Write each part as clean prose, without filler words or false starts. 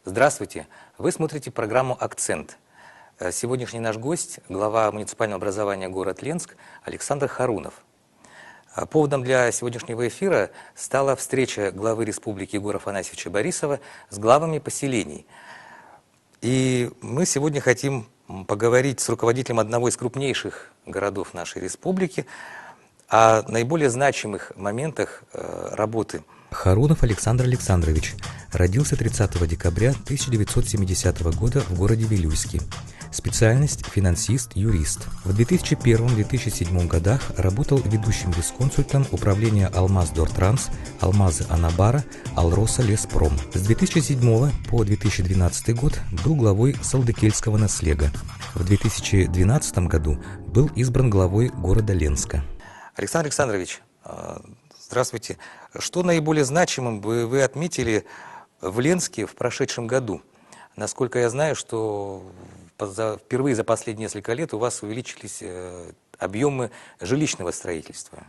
Здравствуйте! Вы смотрите программу «Акцент». Сегодняшний наш гость – глава муниципального образования город Ленск Александр Харунов. Поводом для сегодняшнего эфира стала встреча главы республики Егора Афанасьевича Борисова с главами поселений. И мы сегодня хотим поговорить с руководителем одного из крупнейших городов нашей республики о наиболее значимых моментах работы. Харунов Александр Александрович родился 30 декабря 1970 года в городе Вилюйске. Специальность – финансист, юрист. В 2001-2007 годах работал ведущим лесконсультом управления Алмаз-Дортранс, Алмазы Анабара, Алроса Леспром. С 2007 по 2012 год был главой Салдыкельского наслега. В 2012 году был избран главой города Ленска. Александр Александрович, здравствуйте. Что наиболее значимым вы отметили в Ленске в прошедшем году? Насколько я знаю, что впервые за последние несколько лет у вас увеличились объемы жилищного строительства.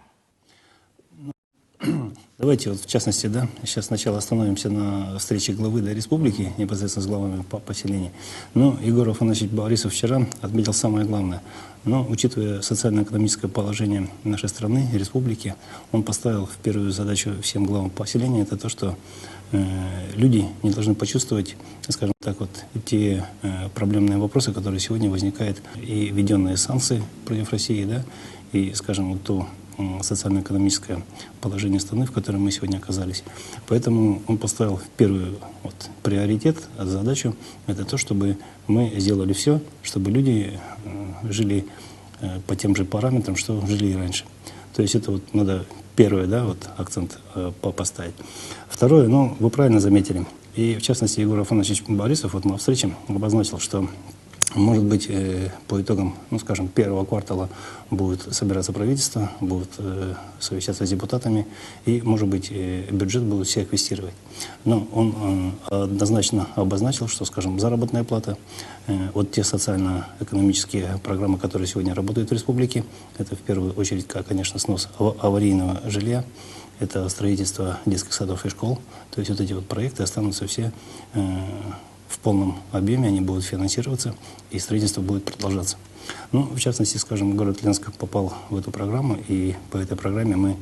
Давайте вот в частности, сейчас сначала остановимся на встрече главы республики, непосредственно с главами поселений. Но Егор Афанасьевич Борисов вчера отметил самое главное. Но, учитывая социально-экономическое положение нашей страны, республики, он поставил в первую задачу всем главам поселения, это то, что люди не должны почувствовать, скажем так, вот те проблемные вопросы, которые сегодня возникают, и введенные санкции против России, и, скажем, вот то социально-экономическое положение страны, в котором мы сегодня оказались. Поэтому он поставил в первый приоритет, задачу, это то, чтобы мы сделали все, чтобы люди жили по тем же параметрам, что жили и раньше. То есть это вот надо первое, акцент поставить. Второе, вы правильно заметили, и в частности Егор Афанасьевич Борисов на встрече обозначил, что может быть, по итогам, скажем, первого квартала будет собираться правительство, будут совещаться с депутатами, и, может быть, бюджет будет секвестировать. Но он однозначно обозначил, что, скажем, заработная плата, вот те социально-экономические программы, которые сегодня работают в республике, это в первую очередь, конечно, снос аварийного жилья, это строительство детских садов и школ, то есть вот эти вот проекты останутся все в полном объеме, они будут финансироваться, и строительство будет продолжаться. В частности, скажем, город Ленск попал в эту программу, и по этой программе мы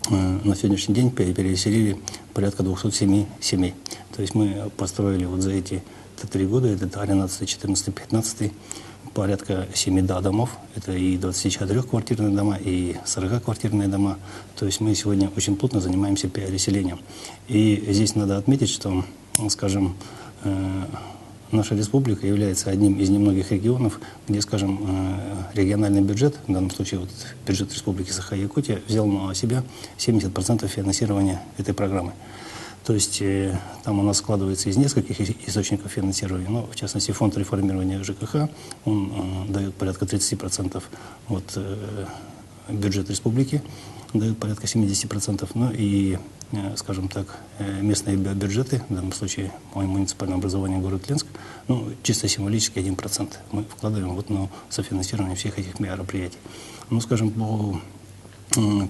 на сегодняшний день переселили порядка 207 семей. То есть мы построили вот за эти 3 года, это 13, 14, 15, порядка 7 домов, это и 24-квартирные дома, и 40-квартирные дома. То есть мы сегодня очень плотно занимаемся переселением. И здесь надо отметить, что, скажем, наша республика является одним из немногих регионов, где, скажем, региональный бюджет, в данном случае бюджет Республики Саха-Якутия, взял на себя 70% финансирования этой программы. То есть там у нас складывается из нескольких источников финансирования, но в частности фонд реформирования ЖКХ, он дает порядка 30%, бюджет республики дает порядка 70%, и, скажем так, местные бюджеты, в данном случае мое муниципальное образование город Ленск, чисто символически 1% мы вкладываем на софинансирование всех этих мероприятий. Скажем, по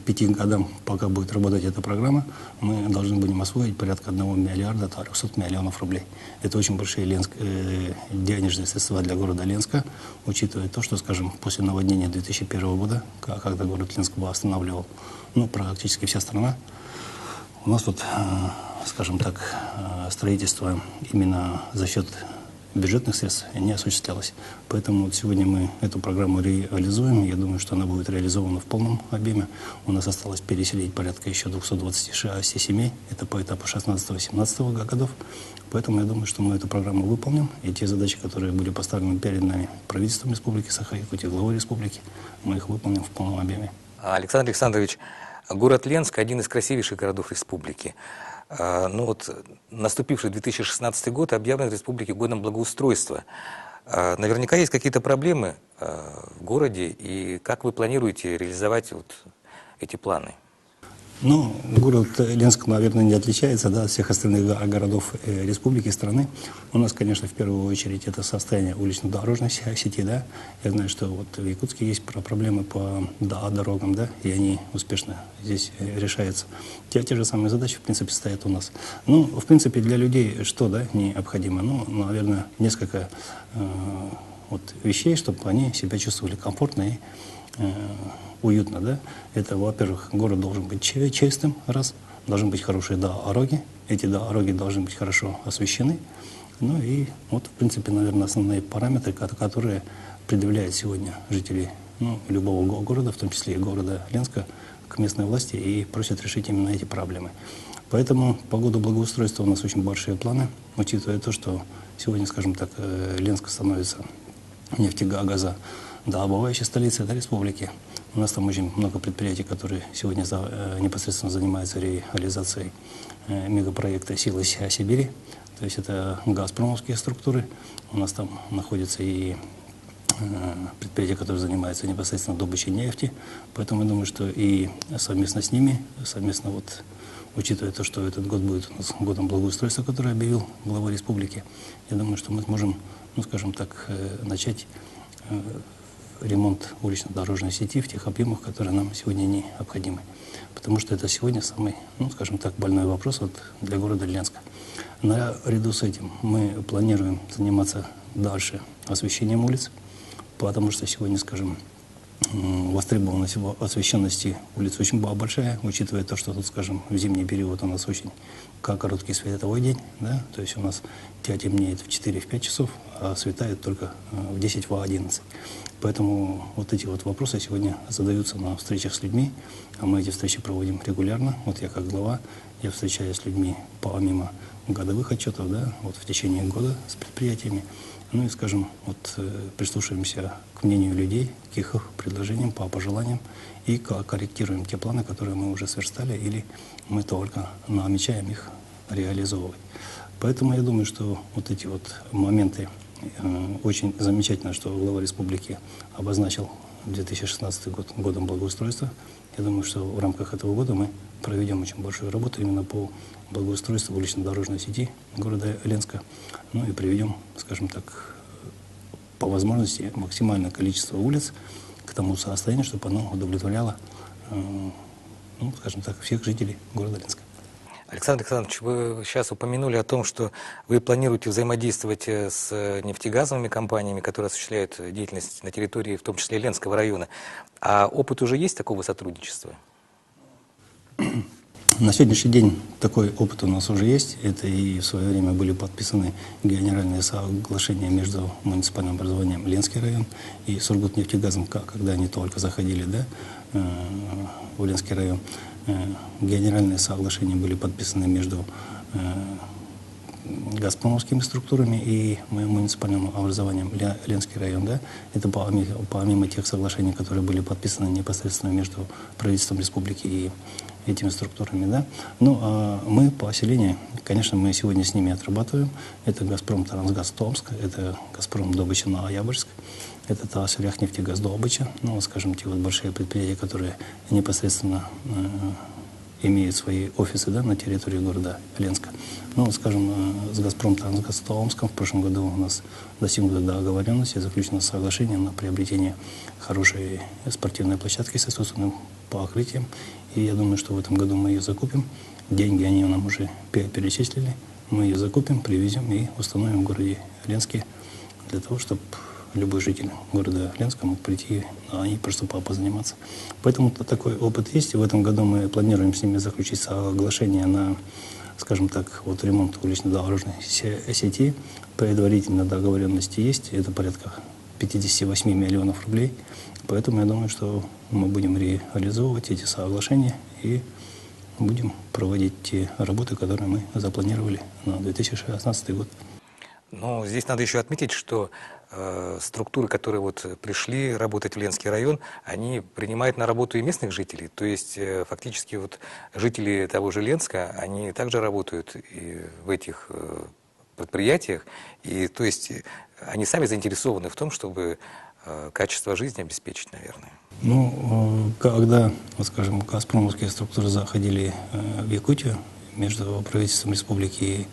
5 годам, пока будет работать эта программа, мы должны будем освоить порядка 1 миллиарда 300 миллионов рублей. Это очень большие денежные средства для города Ленска, учитывая то, что, скажем, после наводнения 2001 года, когда город Ленск восстанавливал, практически вся страна, у нас скажем так, строительство именно за счет бюджетных средств не осуществлялось. Поэтому сегодня мы эту программу реализуем. Я думаю, что она будет реализована в полном объеме. У нас осталось переселить порядка еще 226 семей. Это по этапу 16-17 годов. Поэтому я думаю, что мы эту программу выполним. И те задачи, которые были поставлены перед нами правительством Республики Саха-Якутия, главой республики, мы их выполним в полном объеме. Александр Александрович, город Ленск – один из красивейших городов республики. Наступивший 2016 год объявлен в республике годом благоустройства. Наверняка есть какие-то проблемы в городе, и как вы планируете реализовать эти планы? Ну, город Ленск, наверное, не отличается, да, от всех остальных городов республики, страны. У нас, конечно, в первую очередь это состояние улично-дорожной сети, да. Я знаю, что вот в Якутске есть проблемы по дорогам, да, и они успешно здесь решаются. Те же самые задачи, в принципе, стоят у нас. Ну, в принципе, для людей что, да, необходимо? Ну, наверное, несколько вот вещей, чтобы они себя чувствовали комфортно и уютно, да. Это, во-первых, город должен быть чистым, раз, должны быть хорошие дороги, эти дороги должны быть хорошо освещены. Ну и вот, в принципе, наверное, основные параметры, которые предъявляют сегодня жители любого города, в том числе и города Ленска, к местной власти и просят решить именно эти проблемы. Поэтому по году благоустройства у нас очень большие планы, учитывая то, что сегодня, скажем так, Ленск становится нефтегазодобывающей столицей республики. У нас там очень много предприятий, которые сегодня непосредственно занимаются реализацией мегапроекта «Силы Сибири». То есть это газпромовские структуры. У нас там находятся и предприятия, которые занимаются непосредственно добычей нефти. Поэтому я думаю, что и совместно с ними, совместно вот, учитывая то, что этот год будет у нас годом благоустройства, который объявил глава республики, я думаю, что мы сможем, ну, скажем так, начать ремонт улично-дорожной сети в тех объемах, которые нам сегодня необходимы. Потому что это сегодня самый, ну, скажем так, больной вопрос вот для города Ленска. Наряду с этим мы планируем заниматься дальше освещением улиц, потому что сегодня, скажем, востребованность освещенности улиц очень большая, учитывая то, что тут, скажем, в зимний период у нас очень короткий световой день, да, то есть у нас темнеет в 4-5 часов, а светает только в 10-11. Поэтому вот эти вот вопросы сегодня задаются на встречах с людьми, а мы эти встречи проводим регулярно. Вот я как глава, я встречаюсь с людьми помимо годовых отчетов, да, вот в течение года с предприятиями. Ну и, скажем, вот прислушиваемся к мнению людей, к их предложениям, по пожеланиям и корректируем те планы, которые мы уже сверстали, или мы только намечаем их реализовывать. Поэтому я думаю, что вот эти вот моменты, очень замечательно, что глава республики обозначил 2016 год годом благоустройства. Я думаю, что в рамках этого года мы проведем очень большую работу именно по благоустройству улично-дорожной сети города Ленска. Ну и приведем, скажем так, по возможности максимальное количество улиц к тому состоянию, чтобы оно удовлетворяло, ну, скажем так, всех жителей города Ленска. Александр Александрович, вы сейчас упомянули о том, что вы планируете взаимодействовать с нефтегазовыми компаниями, которые осуществляют деятельность на территории, в том числе Ленского района. А опыт уже есть такого сотрудничества? На сегодняшний день такой опыт у нас уже есть. Это и в свое время были подписаны генеральные соглашения между муниципальным образованием Ленский район и Сургутнефтегазом, когда они только заходили, да, в Ленский район. Генеральные соглашения были подписаны между газпромовскими структурами и муниципальным образованием Ленский район. Да? Это помимо тех соглашений, которые были подписаны непосредственно между правительством республики и этими структурами. Да? Ну, а мы по оселению, конечно, мы сегодня с ними отрабатываем. Это «Газпром Трансгаз Томск», это «Газпром Добыча Ноябрьск», это «Таосряхнефтегаздобыча», ну, скажем, те вот большие предприятия, которые непосредственно имеют свои офисы, да, на территории города Ленска. Ну, скажем, с «Газпром Трансгаз Томском» в прошлом году у нас достигнута договоренность и заключено соглашение на приобретение хорошей спортивной площадки с искусственным покрытием. И я думаю, что в этом году мы ее закупим. Деньги они нам уже перечислили. Мы ее закупим, привезем и установим в городе Ленске для того, чтобы любой житель города Ленска мог прийти и просто позаниматься. Поэтому такой опыт есть. И в этом году мы планируем с ними заключить соглашение на, скажем так, вот ремонт улично-дорожной сети. Предварительно договоренности есть. Это порядка 58 миллионов рублей. Поэтому я думаю, что мы будем реализовывать эти соглашения и будем проводить те работы, которые мы запланировали на 2016 год. Но здесь надо еще отметить, что структуры, которые вот пришли работать в Ленский район, они принимают на работу и местных жителей. То есть фактически вот жители того же Ленска, они также работают и в этих предприятиях. И то есть они сами заинтересованы в том, чтобы качество жизни обеспечить, наверное. Ну, когда, вот скажем, газпромовские структуры заходили в Якутию, между правительством республики и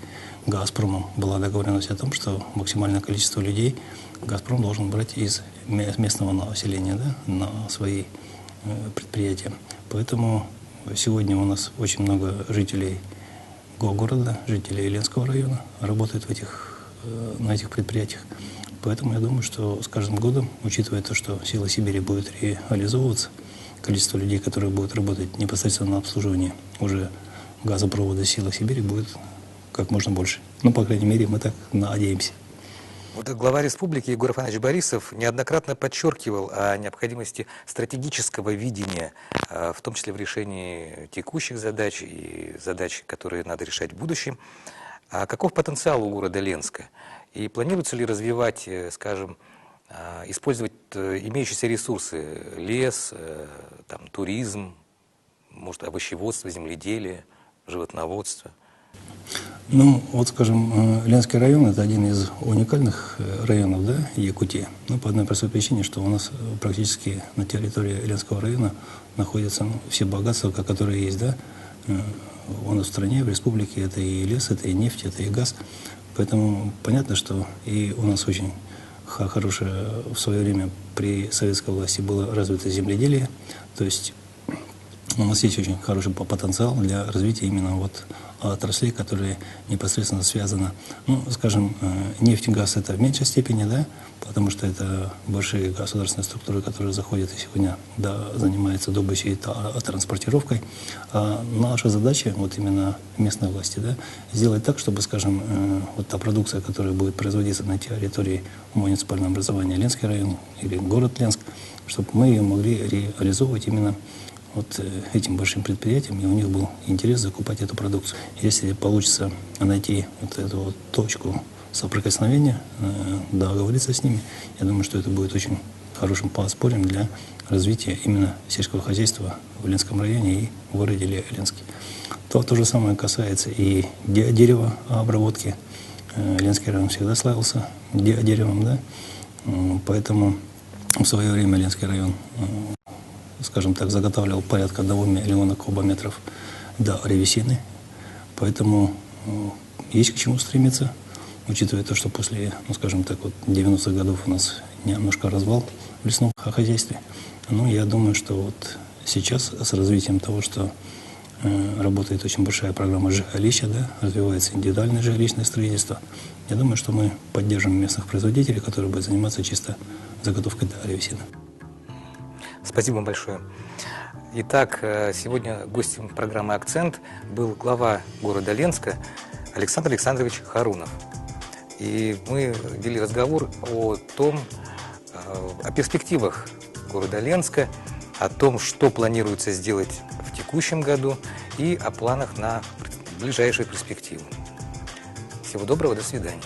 «Газпромом» была договоренность о том, что максимальное количество людей «Газпром» должен брать из местного населения, да, на свои предприятия. Поэтому сегодня у нас очень много жителей города, жителей Ленского района работают на этих предприятиях. Поэтому я думаю, что с каждым годом, учитывая то, что «Сила Сибири» будет реализовываться, количество людей, которые будут работать непосредственно на обслуживании уже газопровода «Сила Сибири» будет как можно больше. Ну, по крайней мере, мы так надеемся. Вот глава республики Егор Афанасьевич Борисов неоднократно подчеркивал о необходимости стратегического видения, в том числе в решении текущих задач и задач, которые надо решать в будущем. А каков потенциал у города Ленска? И планируется ли развивать, скажем, использовать имеющиеся ресурсы, лес, там, туризм, может, овощеводство, земледелие, животноводство? Ну, вот, скажем, Ленский район – это один из уникальных районов, да, Якутии. Ну, по одной простой причине, что у нас практически на территории Ленского района находятся все богатства, которые есть, да, у нас в стране, в республике. Это и лес, это и нефть, это и газ. Поэтому понятно, что и у нас очень хорошее в свое время при советской власти было развито земледелие. То есть у нас есть очень хороший потенциал для развития именно вот отраслей, которые непосредственно связаны. Ну, скажем, нефть и газ – это в меньшей степени, да, потому что это большие государственные структуры, которые заходят и сегодня, да, занимаются добычей и транспортировкой. А наша задача, вот именно местной власти, да, сделать так, чтобы, скажем, вот та продукция, которая будет производиться на территории муниципального образования Ленский район или город Ленск, чтобы мы ее могли реализовывать именно вот этим большим предприятиям, и у них был интерес закупать эту продукцию. Если получится найти вот эту вот точку соприкосновения, договориться с ними, я думаю, что это будет очень хорошим подспорьем для развития именно сельского хозяйства в Ленском районе и в городе Ленске. То же самое касается и деревообработки. Ленский район всегда славился деревом, да, поэтому в свое время Ленский район, скажем так, заготавливал порядка 1 миллиона кубометров древесины. Поэтому есть к чему стремиться, учитывая то, что после, ну, скажем так, вот 90-х годов у нас немножко развал в лесном хозяйстве. Но я думаю, что вот сейчас с развитием того, что работает очень большая программа жилища, да, развивается индивидуальное жилищное строительство, я думаю, что мы поддержим местных производителей, которые будут заниматься чисто заготовкой древесины. Спасибо большое. Итак, сегодня гостем программы «Акцент» был глава города Ленска Александр Александрович Харунов. И мы вели разговор о том, о перспективах города Ленска, о том, что планируется сделать в текущем году и о планах на ближайшую перспективу. Всего доброго, до свидания.